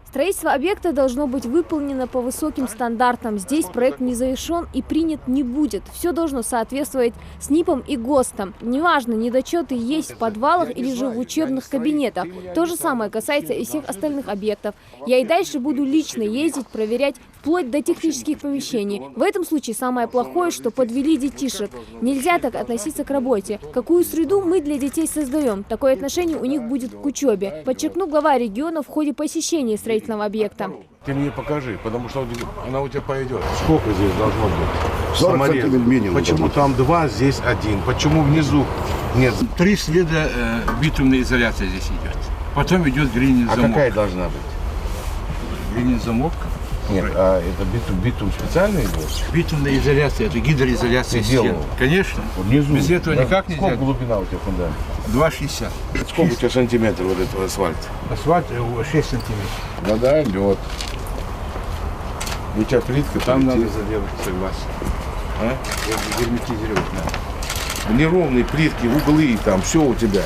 Строительство объекта должно быть выполнено по высоким стандартам. Здесь проект не завершен и принят не будет. Все должно соответствовать СНИПам и ГОСТам. Неважно, недочеты есть в подвалах или же в учебных кабинетах. То же самое касается и всех остальных объектов. Я и дальше буду лично ездить, проверять, вплоть до технических помещений. В этом случае самое плохое, что подвели детишек. Нельзя так относиться к работе. Какую среду мы для детей создаем? Такое отношение у них будет к учебе. Подчеркнул глава региона в ходе посещения строительного объекта. Ты мне покажи, потому что она у тебя пойдет. Сколько здесь должно быть? 40 сантиметров минимум. Почему там 2, здесь 1? Почему внизу нет? 3 следа битумной изоляции здесь идет. Потом идет гринин замок. А какая должна быть? Гринин замок. Нет, а это битум специальный идет? Битумная изоляция, это гидроизоляция стен. Конечно. Внизу. Без этого никак нельзя. Сколько глубина у тебя фундамента? 2,60. Сколько у тебя сантиметров вот этого асфальта? Асфальт 6 сантиметров. Да, лед. У тебя плитка Там полетит. надо заделать, согласен. А? Герметизировать надо. Неровные плитки, углы, там все у тебя.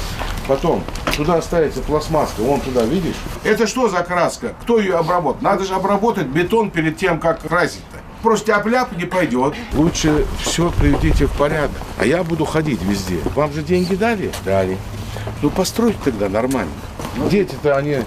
Потом туда ставится пластмасска, вон туда, видишь? Это что за краска? Кто ее обработает? Надо же обработать бетон перед тем, как красить-то. Просто тяп-ляп не пойдет. Лучше все приведите в порядок. А я буду ходить везде. Вам же деньги дали? Дали. Ну постройте тогда нормально. Дети-то, они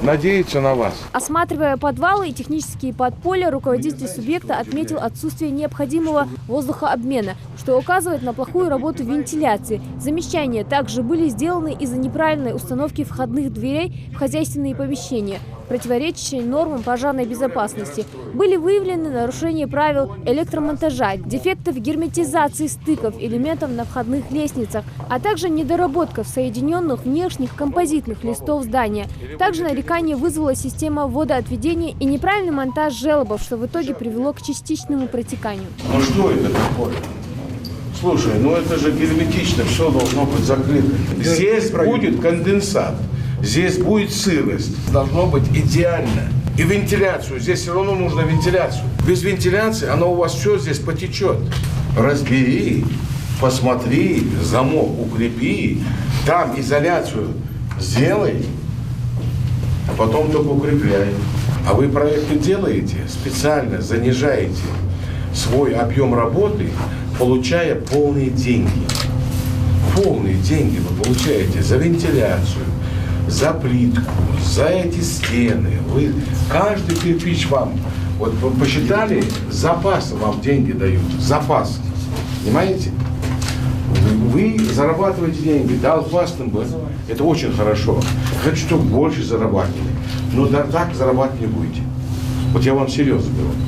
надеются на вас. Осматривая подвалы и технические подполья, руководитель субъекта отметил отсутствие необходимого воздухообмена, что указывает на плохую работу вентиляции. Замечания также были сделаны из-за неправильной установки входных дверей в хозяйственные помещения, противоречащие нормам пожарной безопасности. Были выявлены нарушения правил электромонтажа, дефекты в герметизации стыков, элементов на входных лестницах, а также недоработка в соединенных внешних композитных листов здания. Также нарекание вызвала система водоотведения и неправильный монтаж желобов, что в итоге привело к частичному протеканию. Ну что это такое? Слушай, ну это же герметично, все должно быть закрыто. Здесь будет конденсат. Здесь будет сырость. Должно быть идеально. И вентиляцию. Здесь все равно нужно вентиляцию. Без вентиляции оно у вас все здесь потечет. Разбери, посмотри, замок укрепи, там изоляцию сделай, а потом только укрепляй. А вы проекты делаете, специально занижаете свой объем работы, получая полные деньги. Полные деньги вы получаете за вентиляцию, за плитку, за эти стены. Вы, каждый кирпич вам, вот вы посчитали, запас вам деньги дают, запас. Понимаете? Вы зарабатываете деньги, да, классным бы, это очень хорошо. Хочу, чтобы больше зарабатывали. Но да, так зарабатывать не будете. Вот я вам серьезно говорю.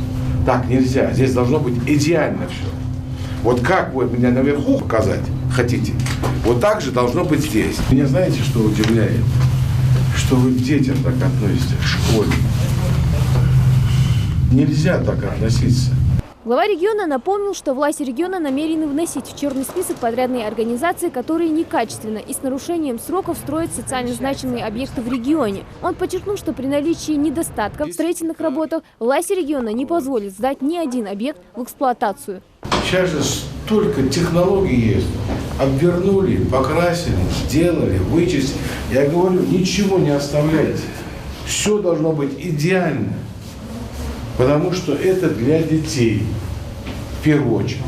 Так нельзя. Здесь должно быть идеально все. Вот как вы меня наверху показать хотите, вот так же должно быть здесь. Меня знаете, что удивляет? Что вы к детям так относитесь, к школе. Нельзя так относиться. Глава региона напомнил, что власти региона намерены вносить в черный список подрядные организации, которые некачественно и с нарушением сроков строят социально значимые объекты в регионе. Он подчеркнул, что при наличии недостатков в строительных работах власти региона не позволят сдать ни один объект в эксплуатацию. Сейчас же столько технологий есть. Обвернули, покрасили, сделали, вычистили. Я говорю, ничего не оставляйте. Все должно быть идеально. Потому что это для детей, в первую очередь.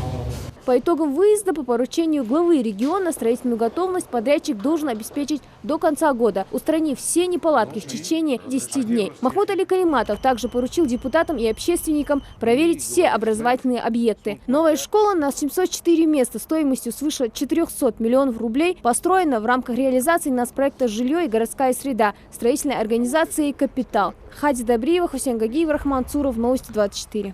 По итогам выезда по поручению главы региона строительную готовность подрядчик должен обеспечить до конца года, устранив все неполадки в течение 10 дней. Махмуд Али Кариматов также поручил депутатам и общественникам проверить все образовательные объекты. Новая школа на 704 места стоимостью свыше 400 миллионов рублей построена в рамках реализации нацпроекта «Жилье и городская среда» строительной организации «Капитал». Хади Добриева, Хусейн Гагиев, Рахман Цуров, Новости 24.